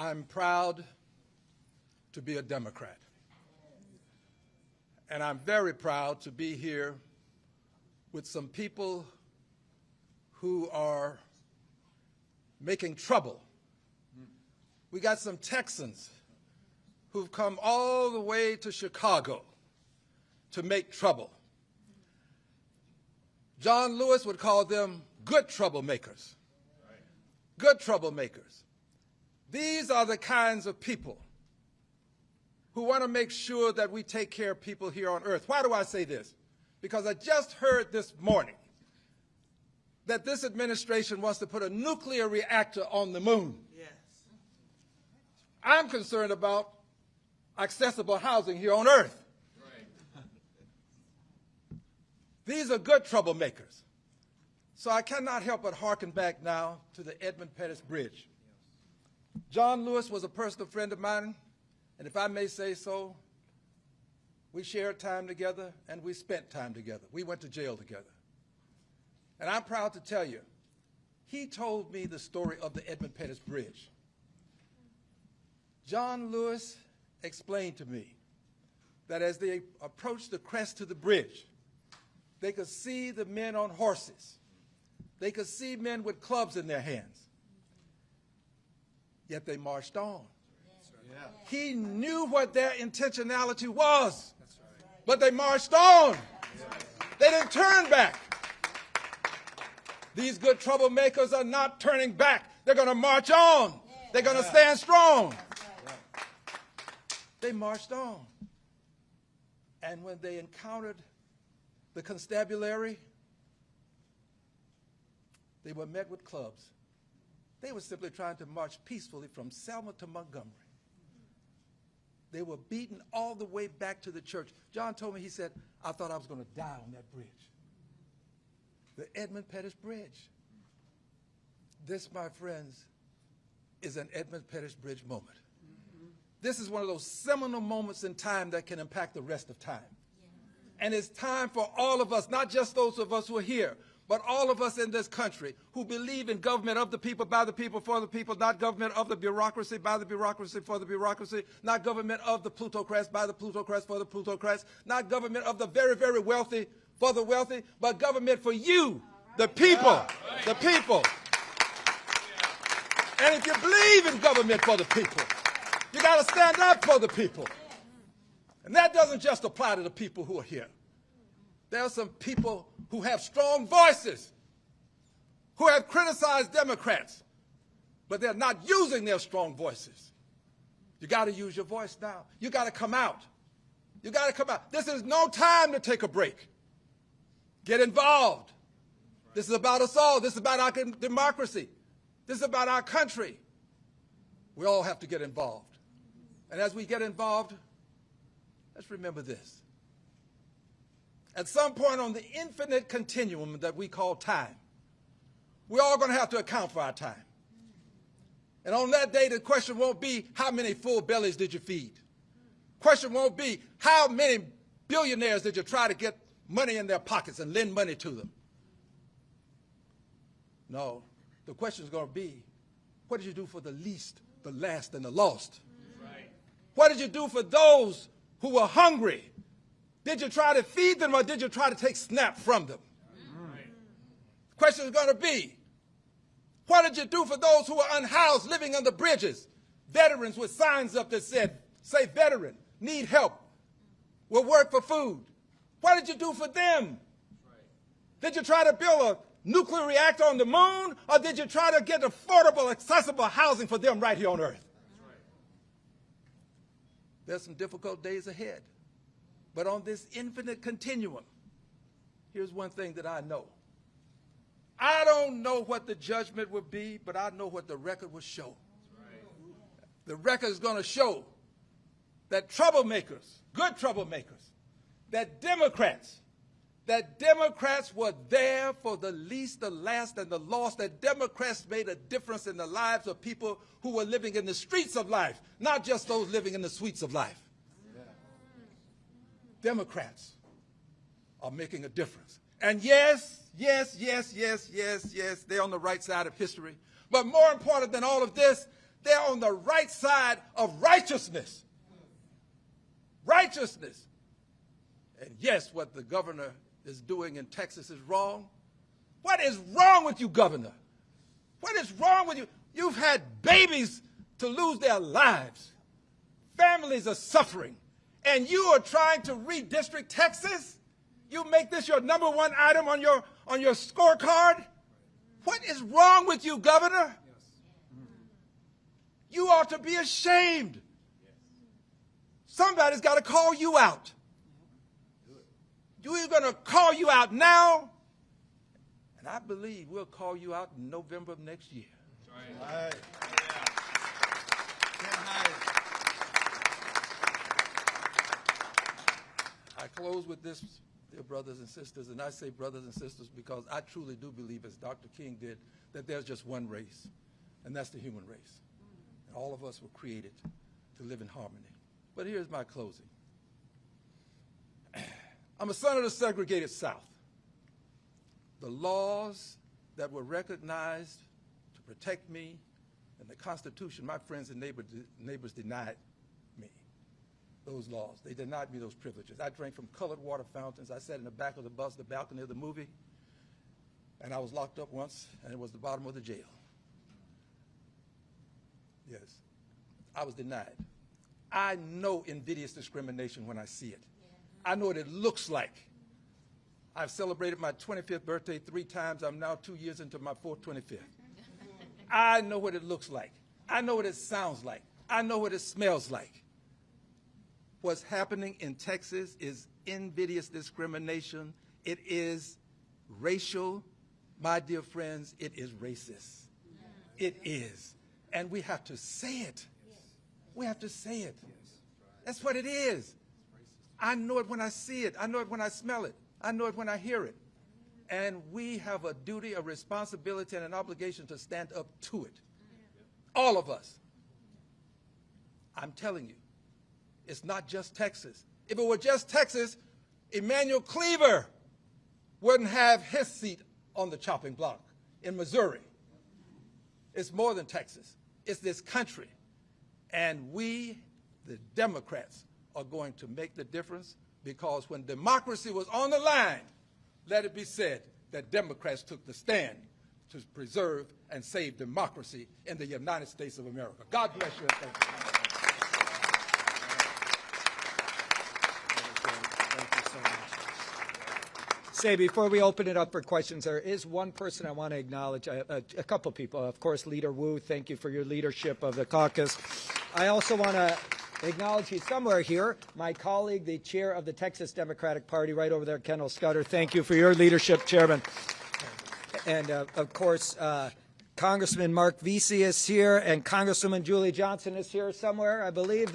I'm proud to be a Democrat. And I'm very proud to be here with some people who are making trouble. We got some Texans who've come all the way to Chicago to make trouble. John Lewis would call them good troublemakers. Good troublemakers. These are the kinds of people who want to make sure that we take care of people here on earth. Why do I say this? Because I just heard this morning that this administration wants to put a nuclear reactor on the moon. Yes. I'm concerned about accessible housing here on earth. Right. These are good troublemakers. So I cannot help but hearken back now to the Edmund Pettus Bridge. John Lewis was a personal friend of mine, and if I may say so, we shared time together and we spent time together. We went to jail together. And I'm proud to tell you, he told me the story of the Edmund Pettus Bridge. John Lewis explained to me that as they approached the crest of the bridge, they could see the men on horses. They could see men with clubs in their hands. Yet they marched on. Yeah. He knew what their intentionality was, but they marched on. They didn't turn back. These good troublemakers are not turning back. They're going to march on. They're going to stand strong. They marched on. And when they encountered the constabulary, they were met with clubs. They were simply trying to march peacefully from Selma to Montgomery. They were beaten all the way back to the church. John told me, he said, I thought I was going to die on that bridge. The Edmund Pettus Bridge. This, my friends, is an Edmund Pettus Bridge moment. This is one of those seminal moments in time that can impact the rest of time. And it's time for all of us, not just those of us who are here, but all of us in this country who believe in government of the people, by the people, for the people, not government of the bureaucracy, by the bureaucracy, for the bureaucracy, not government of the plutocrats, by the plutocrats, for the plutocrats, not government of the very, very wealthy, for the wealthy, but government for you, the people, the people. And if you believe in government for the people, you got to stand up for the people. And that doesn't just apply to the people who are here. There are some people who have strong voices, who have criticized Democrats, but they're not using their strong voices. You got to use your voice now. You got to come out. You got to come out. This is no time to take a break. Get involved. This is about us all. This is about our democracy. This is about our country. We all have to get involved. And as we get involved, let's remember this. At some point on the infinite continuum that we call time, we're all going to have to account for our time. And on that day, the question won't be, how many full bellies did you feed? The question won't be, how many billionaires did you try to get money in their pockets and lend money to them? No, the question is going to be, what did you do for the least, the last, and the lost? Right. What did you do for those who were hungry? Did you try to feed them, or did you try to take snap from them? Right. The question is going to be, what did you do for those who were unhoused, living under bridges? Veterans with signs up that said, say veteran, need help, will work for food. What did you do for them? Right. Did you try to build a nuclear reactor on the moon, or did you try to get affordable, accessible housing for them right here on earth? Right. There's some difficult days ahead. But on this infinite continuum, here's one thing that I know. I don't know what the judgment will be, but I know what the record will show. Right. The record is going to show that troublemakers, good troublemakers, that Democrats were there for the least, the last, and the lost, that Democrats made a difference in the lives of people who were living in the streets of life, not just those living in the suites of life. Democrats are making a difference. And yes, they're on the right side of history. But more important than all of this, They're on the right side of righteousness. Righteousness. And yes, what the governor is doing in Texas is wrong. What is wrong with you, governor? What is wrong with you? You've had babies to lose their lives. Families are suffering. And you are trying to redistrict Texas? You make this your number one item on your scorecard? What is wrong with you, governor? You ought to be ashamed. Somebody's got to call you out. We're going to call you out now, and I believe we'll call you out in November of next year. Right. I close with this, dear brothers and sisters, and I say brothers and sisters because I truly do believe, as Dr. King did, that there's just one race, and that's the human race. And all of us were created to live in harmony. But here's my closing. I'm a son of the segregated South. The laws that were recognized to protect me and the Constitution, my friends and neighbors denied me those laws. They denied me those privileges. I drank from colored water fountains. I sat in the back of the bus, the balcony of the movie, and I was locked up once, and it was the bottom of the jail. Yes, I was denied. I know invidious discrimination when I see it. I know what it looks like. I've celebrated my 25th birthday 3 times. I'm now 2 years into my 25th. I know what it looks like. I know what it sounds like. I know what it smells like. What's happening in Texas is invidious discrimination. It is racial. My dear friends, it is racist. It is. And we have to say it. We have to say it. That's what it is. I know it when I see it. I know it when I smell it. I know it when I hear it. And we have a duty, a responsibility, and an obligation to stand up to it. All of us. I'm telling you, it's not just Texas. If it were just Texas, Emmanuel Cleaver wouldn't have his seat on the chopping block in Missouri. It's more than Texas. It's this country. And we, the Democrats, are going to make the difference, because when democracy was on the line, let it be said that Democrats took the stand to preserve and save democracy in the United States of America. God bless you and thank you. Thank you so much. Say, before we open it up for questions, there is one person I want to acknowledge, a couple people. Of course, Leader Wu, thank you for your leadership of the caucus. I also want to acknowledge you somewhere here, my colleague, the chair of the Texas Democratic Party, right over there, Kendall Scudder. Thank you for your leadership, Chairman. And, of course, Congressman Mark Vesey is here, and Congresswoman Julie Johnson is here somewhere, I believe.